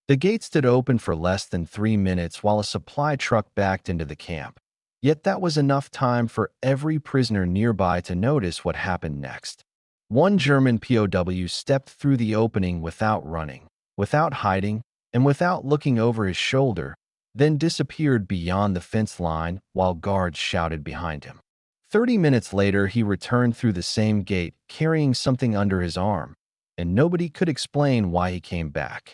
The gate stood open for less than 3 minutes while a supply truck backed into the camp. Yet that was enough time for every prisoner nearby to notice what happened next. One German POW stepped through the opening without running, without hiding, and without looking over his shoulder, then disappeared beyond the fence line while guards shouted behind him. 30 minutes later, he returned through the same gate carrying something under his arm, and nobody could explain why he came back.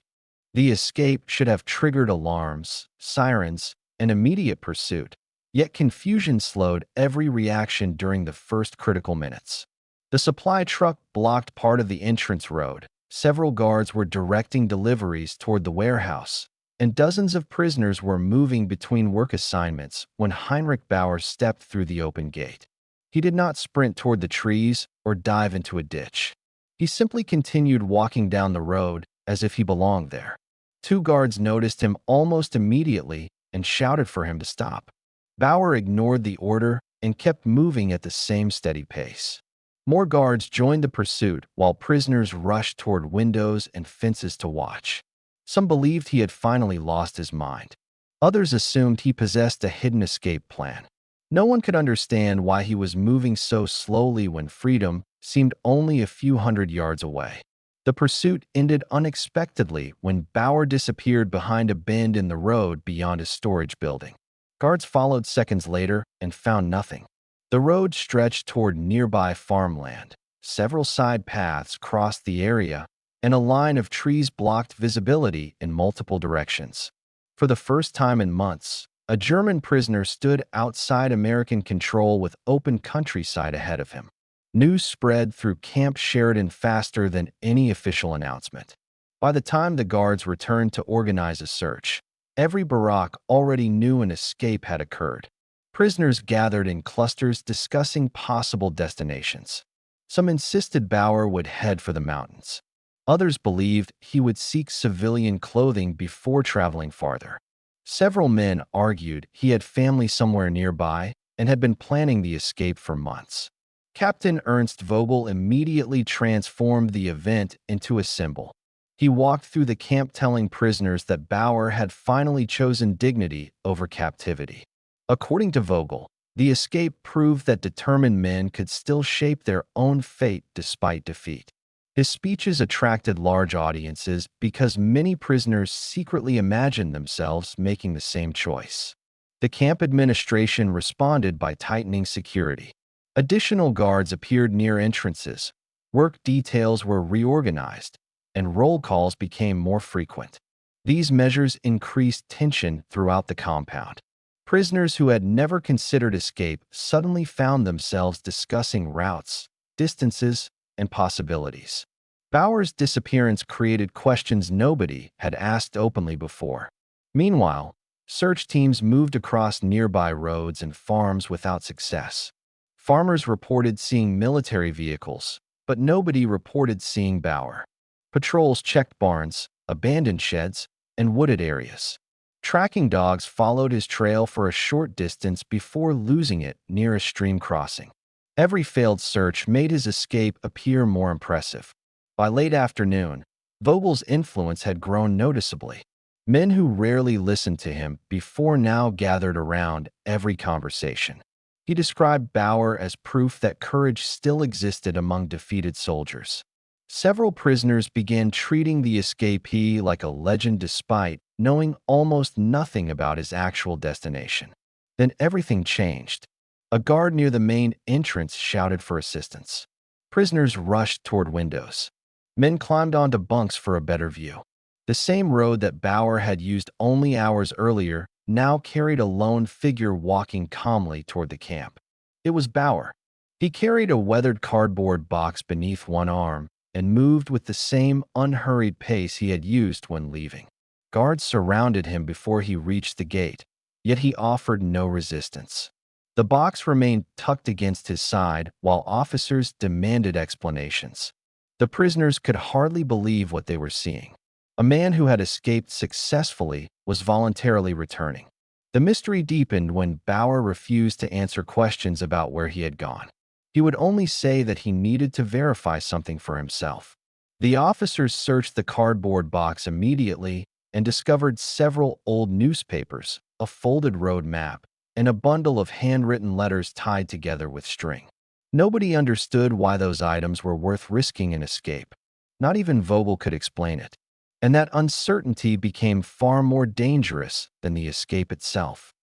The escape should have triggered alarms, sirens, and immediate pursuit, yet confusion slowed every reaction during the first critical minutes. The supply truck blocked part of the entrance road, several guards were directing deliveries toward the warehouse, and dozens of prisoners were moving between work assignments when Heinrich Bauer stepped through the open gate. He did not sprint toward the trees or dive into a ditch. He simply continued walking down the road as if he belonged there. Two guards noticed him almost immediately and shouted for him to stop. Bauer ignored the order and kept moving at the same steady pace. More guards joined the pursuit while prisoners rushed toward windows and fences to watch. Some believed he had finally lost his mind. Others assumed he possessed a hidden escape plan. No one could understand why he was moving so slowly when freedom seemed only a few hundred yards away. The pursuit ended unexpectedly when Bauer disappeared behind a bend in the road beyond a storage building. Guards followed seconds later and found nothing. The road stretched toward nearby farmland. Several side paths crossed the area, and a line of trees blocked visibility in multiple directions. For the first time in months, a German prisoner stood outside American control with open countryside ahead of him. News spread through Camp Sheridan faster than any official announcement. By the time the guards returned to organize a search, every barrack already knew an escape had occurred. Prisoners gathered in clusters discussing possible destinations. Some insisted Bauer would head for the mountains. Others believed he would seek civilian clothing before traveling farther. Several men argued he had family somewhere nearby and had been planning the escape for months. Captain Ernst Vogel immediately transformed the event into a symbol. He walked through the camp telling prisoners that Bauer had finally chosen dignity over captivity. According to Vogel, the escape proved that determined men could still shape their own fate despite defeat. His speeches attracted large audiences because many prisoners secretly imagined themselves making the same choice. The camp administration responded by tightening security. Additional guards appeared near entrances, work details were reorganized, and roll calls became more frequent. These measures increased tension throughout the compound. Prisoners who had never considered escape suddenly found themselves discussing routes, distances, and possibilities. Bauer's disappearance created questions nobody had asked openly before. Meanwhile, search teams moved across nearby roads and farms without success. Farmers reported seeing military vehicles, but nobody reported seeing Bauer. Patrols checked barns, abandoned sheds, and wooded areas. Tracking dogs followed his trail for a short distance before losing it near a stream crossing. Every failed search made his escape appear more impressive. By late afternoon, Vogel's influence had grown noticeably. Men who rarely listened to him before now gathered around every conversation. He described Bauer as proof that courage still existed among defeated soldiers. Several prisoners began treating the escapee like a legend despite knowing almost nothing about his actual destination. Then everything changed. A guard near the main entrance shouted for assistance. Prisoners rushed toward windows. Men climbed onto bunks for a better view. The same road that Bauer had used only hours earlier now carried a lone figure walking calmly toward the camp. It was Bauer. He carried a weathered cardboard box beneath one arm and moved with the same unhurried pace he had used when leaving. Guards surrounded him before he reached the gate, yet he offered no resistance. The box remained tucked against his side while officers demanded explanations. The prisoners could hardly believe what they were seeing. A man who had escaped successfully was voluntarily returning. The mystery deepened when Bauer refused to answer questions about where he had gone. He would only say that he needed to verify something for himself. The officers searched the cardboard box immediately and discovered several old newspapers, a folded road map, and a bundle of handwritten letters tied together with string. Nobody understood why those items were worth risking an escape. Not even Vogel could explain it. And that uncertainty became far more dangerous than the escape itself.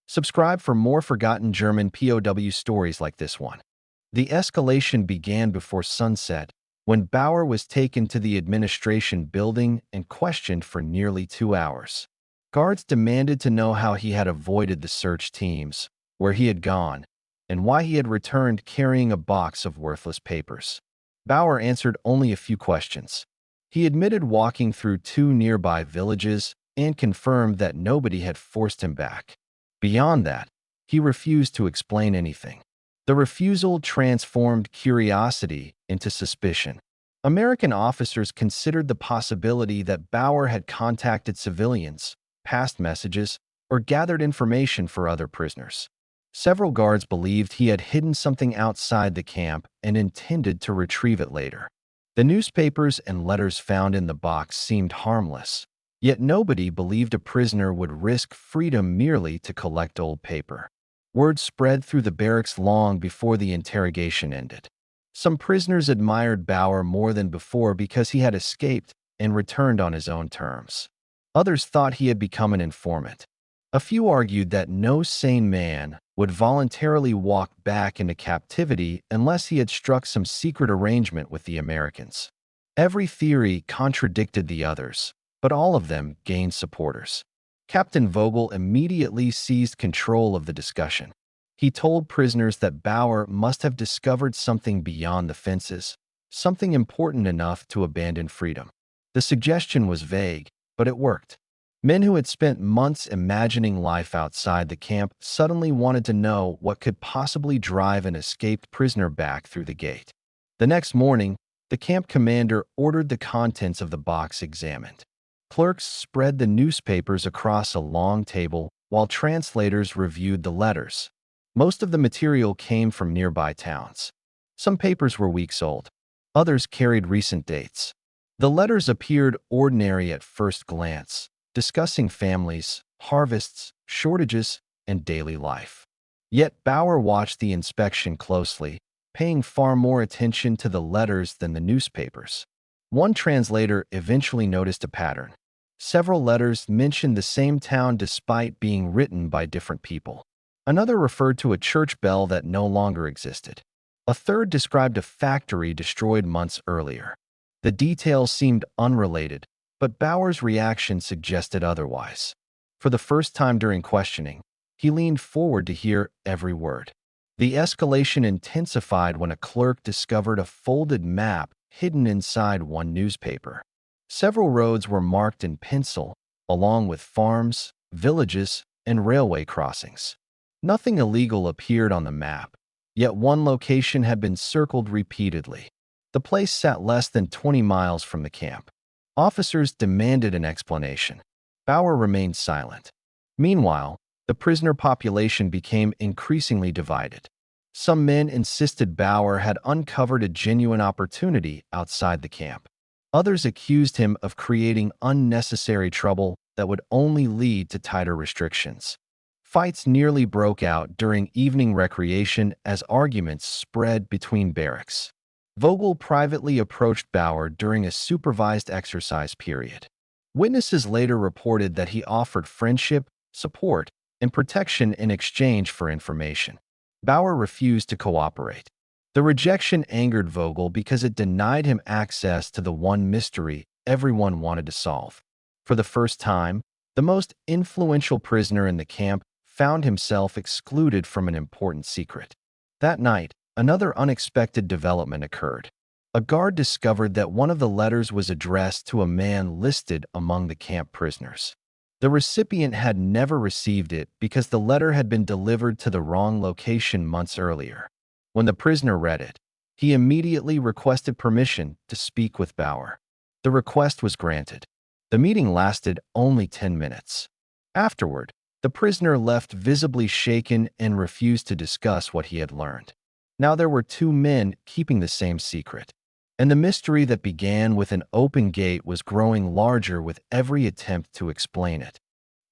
Subscribe for more forgotten German POW stories like this one. The escalation began before sunset, when Bauer was taken to the administration building and questioned for nearly 2 hours. Guards demanded to know how he had avoided the search teams, where he had gone, and why he had returned carrying a box of worthless papers. Bauer answered only a few questions. He admitted walking through 2 nearby villages and confirmed that nobody had forced him back. Beyond that, he refused to explain anything. The refusal transformed curiosity into suspicion. American officers considered the possibility that Bauer had contacted civilians, passed messages, or gathered information for other prisoners. Several guards believed he had hidden something outside the camp and intended to retrieve it later. The newspapers and letters found in the box seemed harmless, yet nobody believed a prisoner would risk freedom merely to collect old paper. Word spread through the barracks long before the interrogation ended. Some prisoners admired Bauer more than before because he had escaped and returned on his own terms. Others thought he had become an informant. A few argued that no sane man would voluntarily walk back into captivity unless he had struck some secret arrangement with the Americans. Every theory contradicted the others, but all of them gained supporters. Captain Vogel immediately seized control of the discussion. He told prisoners that Bauer must have discovered something beyond the fences, something important enough to abandon freedom. The suggestion was vague, but it worked. Men who had spent months imagining life outside the camp suddenly wanted to know what could possibly drive an escaped prisoner back through the gate. The next morning, the camp commander ordered the contents of the box examined. Clerks spread the newspapers across a long table while translators reviewed the letters. Most of the material came from nearby towns. Some papers were weeks old. Others carried recent dates. The letters appeared ordinary at first glance, discussing families, harvests, shortages, and daily life. Yet Bauer watched the inspection closely, paying far more attention to the letters than the newspapers. One translator eventually noticed a pattern. Several letters mentioned the same town despite being written by different people. Another referred to a church bell that no longer existed. A third described a factory destroyed months earlier. The details seemed unrelated, but Bauer's reaction suggested otherwise. For the first time during questioning, he leaned forward to hear every word. The escalation intensified when a clerk discovered a folded map hidden inside one newspaper. Several roads were marked in pencil, along with farms, villages, and railway crossings. Nothing illegal appeared on the map, yet one location had been circled repeatedly. The place sat less than 20 miles from the camp. Officers demanded an explanation. Bauer remained silent. Meanwhile, the prisoner population became increasingly divided. Some men insisted Bauer had uncovered a genuine opportunity outside the camp. Others accused him of creating unnecessary trouble that would only lead to tighter restrictions. Fights nearly broke out during evening recreation as arguments spread between barracks. Vogel privately approached Bauer during a supervised exercise period. Witnesses later reported that he offered friendship, support, and protection in exchange for information. Bauer refused to cooperate. The rejection angered Vogel because it denied him access to the one mystery everyone wanted to solve. For the first time, the most influential prisoner in the camp found himself excluded from an important secret. That night, another unexpected development occurred. A guard discovered that one of the letters was addressed to a man listed among the camp prisoners. The recipient had never received it because the letter had been delivered to the wrong location months earlier. When the prisoner read it, he immediately requested permission to speak with Bauer. The request was granted. The meeting lasted only 10 minutes. Afterward, the prisoner left visibly shaken and refused to discuss what he had learned. Now there were 2 men keeping the same secret. and the mystery that began with an open gate was growing larger with every attempt to explain it.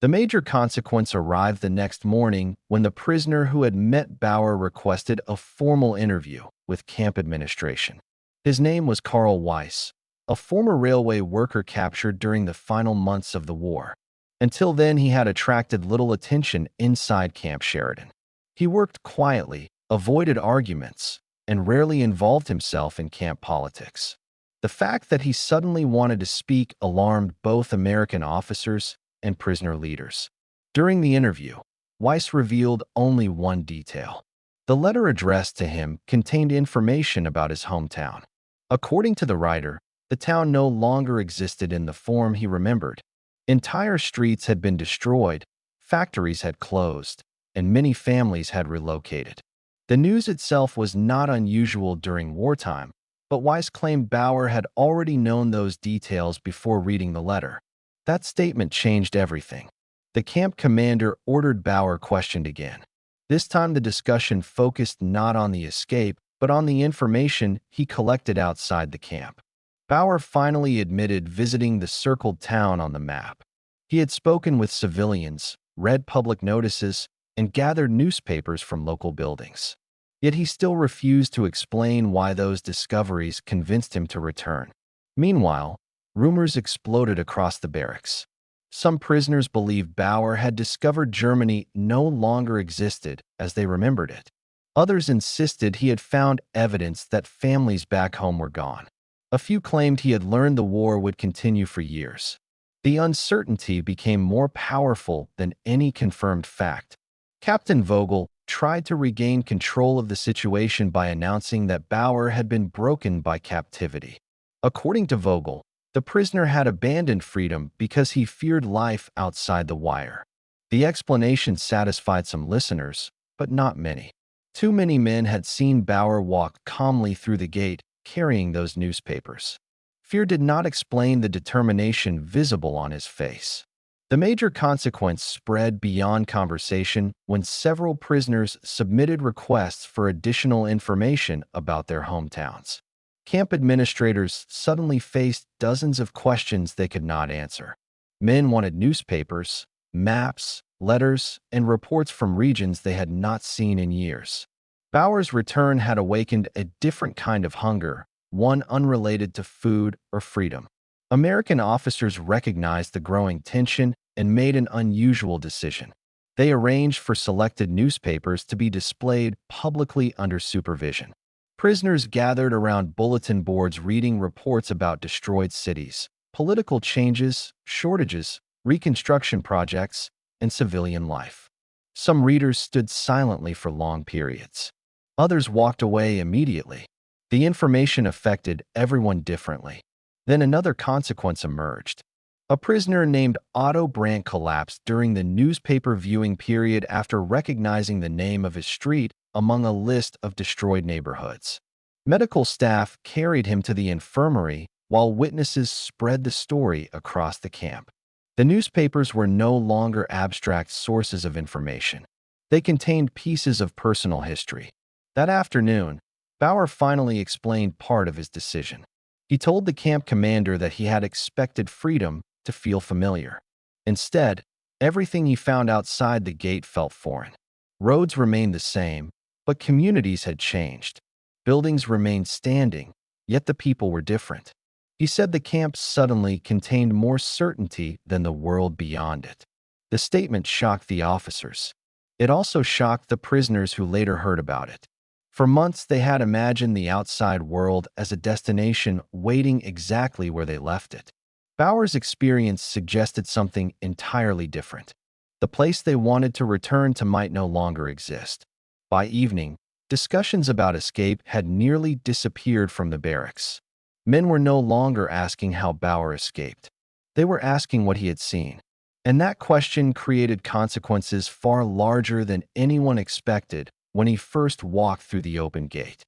The major consequence arrived the next morning when the prisoner who had met Bauer requested a formal interview with camp administration. His name was Karl Weiss, a former railway worker captured during the final months of the war. Until then, he had attracted little attention inside Camp Sheridan. He worked quietly, avoided arguments, and rarely involved himself in camp politics. The fact that he suddenly wanted to speak alarmed both American officers and prisoner leaders. During the interview, Weiss revealed only one detail. The letter addressed to him contained information about his hometown. According to the writer, the town no longer existed in the form he remembered. Entire streets had been destroyed, factories had closed, and many families had relocated. The news itself was not unusual during wartime, but Weiss claimed Bauer had already known those details before reading the letter. That statement changed everything. The camp commander ordered Bauer questioned again. This time the discussion focused not on the escape, but on the information he collected outside the camp. Bauer finally admitted visiting the circled town on the map. He had spoken with civilians, read public notices, and gathered newspapers from local buildings. Yet he still refused to explain why those discoveries convinced him to return. Meanwhile, rumors exploded across the barracks. Some prisoners believed Bauer had discovered Germany no longer existed as they remembered it. Others insisted he had found evidence that families back home were gone. A few claimed he had learned the war would continue for years. The uncertainty became more powerful than any confirmed fact. Captain Vogel tried to regain control of the situation by announcing that Bauer had been broken by captivity. According to Vogel, the prisoner had abandoned freedom because he feared life outside the wire. The explanation satisfied some listeners, but not many. Too many men had seen Bauer walk calmly through the gate, carrying those newspapers. Fear did not explain the determination visible on his face. The major consequence spread beyond conversation when several prisoners submitted requests for additional information about their hometowns. Camp administrators suddenly faced dozens of questions they could not answer. Men wanted newspapers, maps, letters, and reports from regions they had not seen in years. Bauer's return had awakened a different kind of hunger, one unrelated to food or freedom. American officers recognized the growing tension and made an unusual decision. They arranged for selected newspapers to be displayed publicly under supervision. Prisoners gathered around bulletin boards reading reports about destroyed cities, political changes, shortages, reconstruction projects, and civilian life. Some readers stood silently for long periods. Others walked away immediately. The information affected everyone differently. Then another consequence emerged. A prisoner named Otto Brandt collapsed during the newspaper viewing period after recognizing the name of his street among a list of destroyed neighborhoods. Medical staff carried him to the infirmary while witnesses spread the story across the camp. The newspapers were no longer abstract sources of information. They contained pieces of personal history. That afternoon, Bauer finally explained part of his decision. He told the camp commander that he had expected freedom to feel familiar. Instead, everything he found outside the gate felt foreign. Roads remained the same, but communities had changed. Buildings remained standing, yet the people were different. He said the camp suddenly contained more certainty than the world beyond it. The statement shocked the officers. It also shocked the prisoners who later heard about it. For months, they had imagined the outside world as a destination waiting exactly where they left it. Bauer's experience suggested something entirely different. The place they wanted to return to might no longer exist. By evening, discussions about escape had nearly disappeared from the barracks. Men were no longer asking how Bauer escaped. They were asking what he had seen. And that question created consequences far larger than anyone expected when he first walked through the open gate.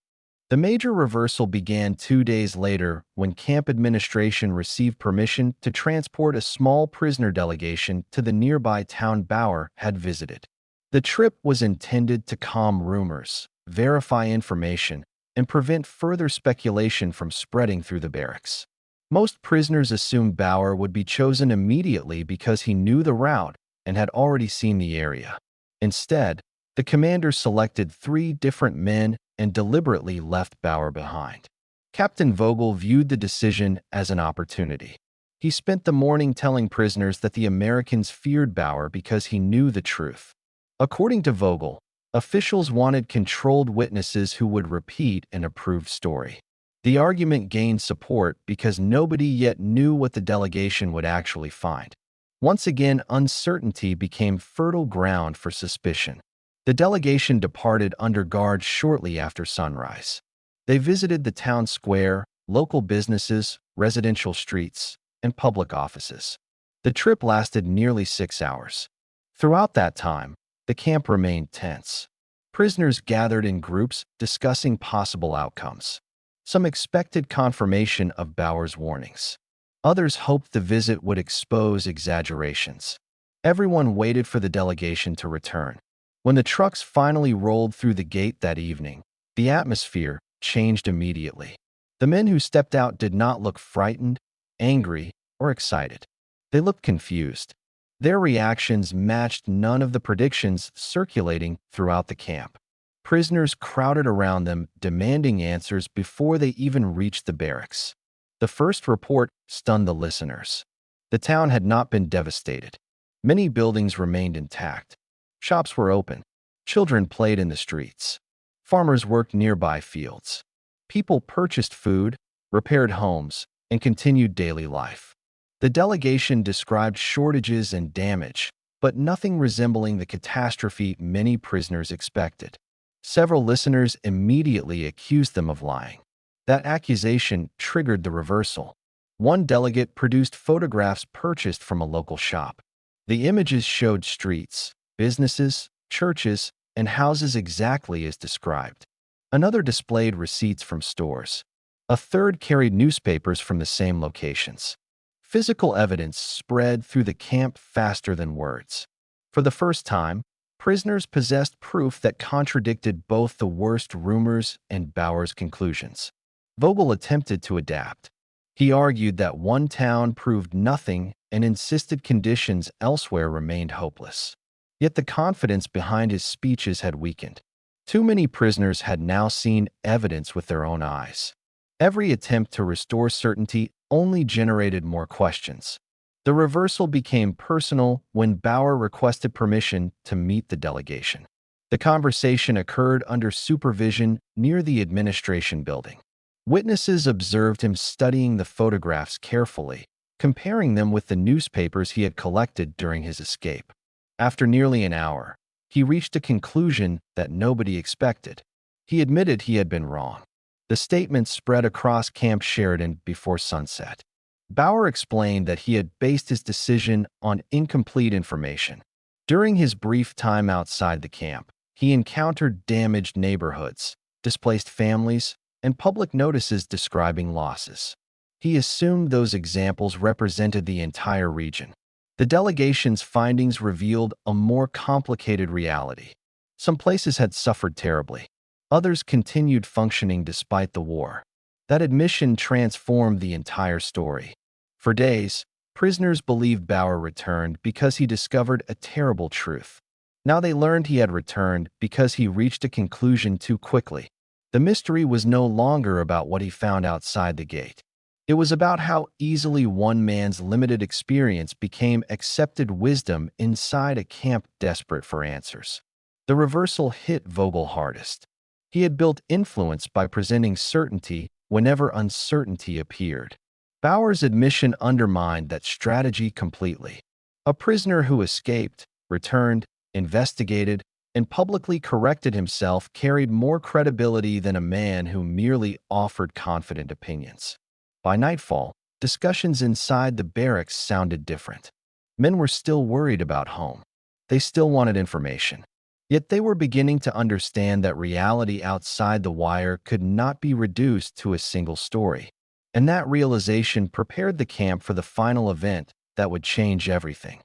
The major reversal began 2 days later when camp administration received permission to transport a small prisoner delegation to the nearby town Bauer had visited. The trip was intended to calm rumors, verify information, and prevent further speculation from spreading through the barracks. Most prisoners assumed Bauer would be chosen immediately because he knew the route and had already seen the area. Instead, the commander selected 3 different men and deliberately left Bauer behind. Captain Vogel viewed the decision as an opportunity. He spent the morning telling prisoners that the Americans feared Bauer because he knew the truth. According to Vogel, officials wanted controlled witnesses who would repeat an approved story. The argument gained support because nobody yet knew what the delegation would actually find. Once again, uncertainty became fertile ground for suspicion. The delegation departed under guard shortly after sunrise. They visited the town square, local businesses, residential streets, and public offices. The trip lasted nearly 6 hours. Throughout that time, the camp remained tense. Prisoners gathered in groups discussing possible outcomes. Some expected confirmation of Bauer's warnings. Others hoped the visit would expose exaggerations. Everyone waited for the delegation to return. When the trucks finally rolled through the gate that evening, the atmosphere changed immediately. The men who stepped out did not look frightened, angry, or excited. They looked confused. Their reactions matched none of the predictions circulating throughout the camp. Prisoners crowded around them, demanding answers before they even reached the barracks. The first report stunned the listeners. The town had not been devastated. Many buildings remained intact. Shops were open. Children played in the streets. Farmers worked nearby fields. People purchased food, repaired homes, and continued daily life. The delegation described shortages and damage, but nothing resembling the catastrophe many prisoners expected. Several listeners immediately accused them of lying. That accusation triggered the reversal. One delegate produced photographs purchased from a local shop. The images showed streets, businesses, churches, and houses exactly as described. Another displayed receipts from stores. A third carried newspapers from the same locations. Physical evidence spread through the camp faster than words. For the first time, prisoners possessed proof that contradicted both the worst rumors and Bauer's conclusions. Vogel attempted to adapt. He argued that one town proved nothing and insisted conditions elsewhere remained hopeless. Yet the confidence behind his speeches had weakened. Too many prisoners had now seen evidence with their own eyes. Every attempt to restore certainty only generated more questions. The reversal became personal when Bauer requested permission to meet the delegation. The conversation occurred under supervision near the administration building. Witnesses observed him studying the photographs carefully, comparing them with the newspapers he had collected during his escape. After nearly an hour, he reached a conclusion that nobody expected. He admitted he had been wrong. The statement spread across Camp Sheridan before sunset. Bauer explained that he had based his decision on incomplete information. During his brief time outside the camp, he encountered damaged neighborhoods, displaced families, and public notices describing losses. He assumed those examples represented the entire region. The delegation's findings revealed a more complicated reality. Some places had suffered terribly. Others continued functioning despite the war. That admission transformed the entire story. For days, prisoners believed Bauer returned because he discovered a terrible truth. Now they learned he had returned because he reached a conclusion too quickly. The mystery was no longer about what he found outside the gate. It was about how easily one man's limited experience became accepted wisdom inside a camp desperate for answers. The reversal hit Vogel hardest. He had built influence by presenting certainty whenever uncertainty appeared. Bauer's admission undermined that strategy completely. A prisoner who escaped, returned, investigated, and publicly corrected himself carried more credibility than a man who merely offered confident opinions. By nightfall, discussions inside the barracks sounded different. Men were still worried about home. They still wanted information. Yet they were beginning to understand that reality outside the wire could not be reduced to a single story. And that realization prepared the camp for the final event that would change everything.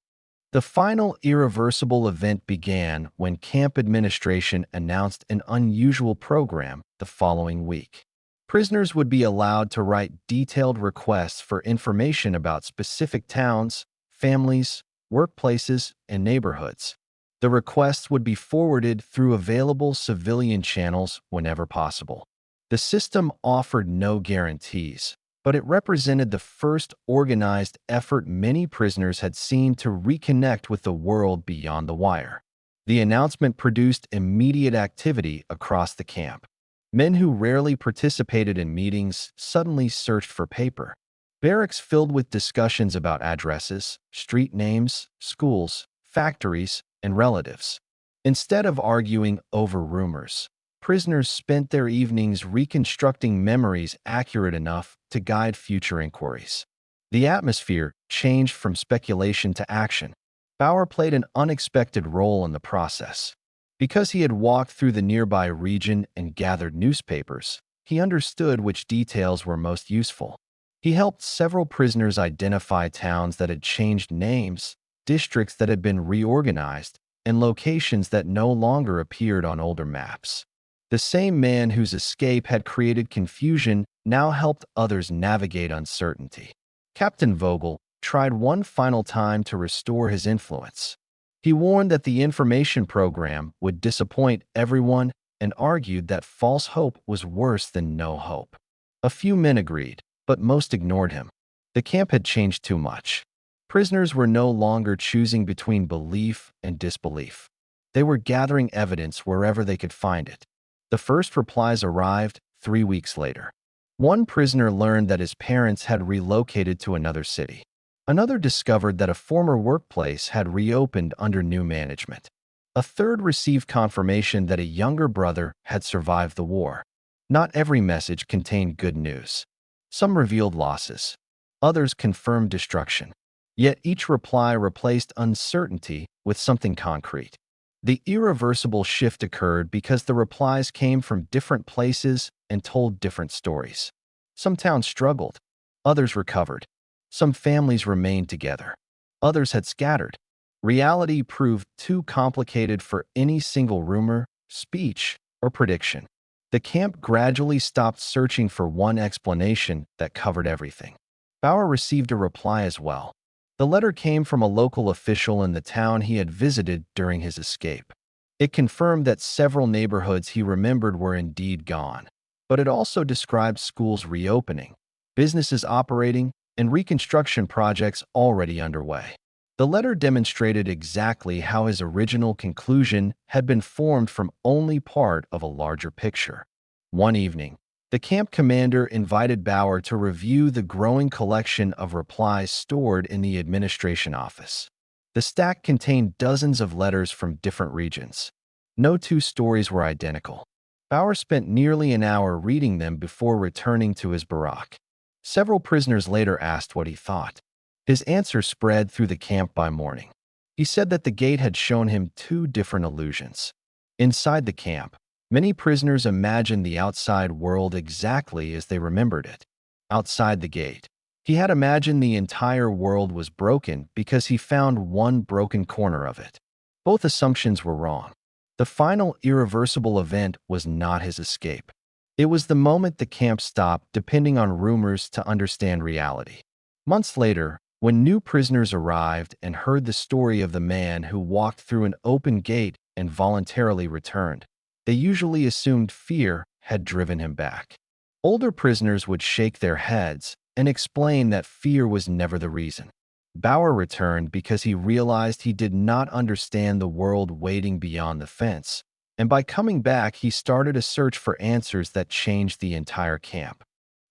The final irreversible event began when camp administration announced an unusual program the following week. Prisoners would be allowed to write detailed requests for information about specific towns, families, workplaces, and neighborhoods. The requests would be forwarded through available civilian channels whenever possible. The system offered no guarantees, but it represented the first organized effort many prisoners had seen to reconnect with the world beyond the wire. The announcement produced immediate activity across the camp. Men who rarely participated in meetings suddenly searched for paper. Barracks filled with discussions about addresses, street names, schools, factories, and relatives. Instead of arguing over rumors, prisoners spent their evenings reconstructing memories accurate enough to guide future inquiries. The atmosphere changed from speculation to action. Bauer played an unexpected role in the process. Because he had walked through the nearby region and gathered newspapers, he understood which details were most useful. He helped several prisoners identify towns that had changed names, districts that had been reorganized, and locations that no longer appeared on older maps. The same man whose escape had created confusion now helped others navigate uncertainty. Captain Vogel tried one final time to restore his influence. He warned that the information program would disappoint everyone and argued that false hope was worse than no hope. A few men agreed, but most ignored him. The camp had changed too much. Prisoners were no longer choosing between belief and disbelief. They were gathering evidence wherever they could find it. The first replies arrived 3 weeks later. One prisoner learned that his parents had relocated to another city. Another discovered that a former workplace had reopened under new management. A third received confirmation that a younger brother had survived the war. Not every message contained good news. Some revealed losses. Others confirmed destruction. Yet each reply replaced uncertainty with something concrete. The irreversible shift occurred because the replies came from different places and told different stories. Some towns struggled. Others recovered. Some families remained together. Others had scattered. Reality proved too complicated for any single rumor, speech, or prediction. The camp gradually stopped searching for one explanation that covered everything. Bauer received a reply as well. The letter came from a local official in the town he had visited during his escape. It confirmed that several neighborhoods he remembered were indeed gone, but it also described schools reopening, businesses operating, and reconstruction projects already underway. The letter demonstrated exactly how his original conclusion had been formed from only part of a larger picture. One evening, the camp commander invited Bauer to review the growing collection of replies stored in the administration office. The stack contained dozens of letters from different regions. No two stories were identical. Bauer spent nearly an hour reading them before returning to his barack. Several prisoners later asked what he thought. His answer spread through the camp by morning. He said that the gate had shown him two different illusions. Inside the camp, many prisoners imagined the outside world exactly as they remembered it. Outside the gate, he had imagined the entire world was broken because he found one broken corner of it. Both assumptions were wrong. The final irreversible event was not his escape. It was the moment the camp stopped depending on rumors to understand reality. Months later, when new prisoners arrived and heard the story of the man who walked through an open gate and voluntarily returned, they usually assumed fear had driven him back. Older prisoners would shake their heads and explain that fear was never the reason. Bauer returned because he realized he did not understand the world waiting beyond the fence, and by coming back, he started a search for answers that changed the entire camp.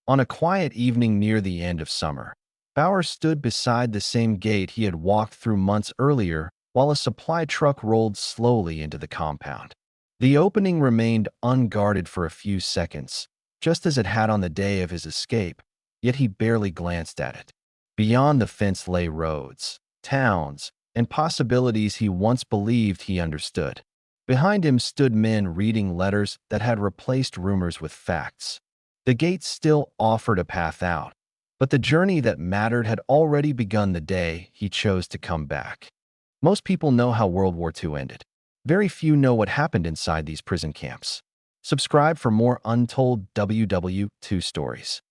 On a quiet evening near the end of summer, Bauer stood beside the same gate he had walked through months earlier while a supply truck rolled slowly into the compound. The opening remained unguarded for a few seconds, just as it had on the day of his escape, yet he barely glanced at it. Beyond the fence lay roads, towns, and possibilities he once believed he understood. Behind him stood men reading letters that had replaced rumors with facts. The gate still offered a path out, but the journey that mattered had already begun the day he chose to come back. Most people know how World War II ended. Very few know what happened inside these prison camps. Subscribe for more untold WW2 stories.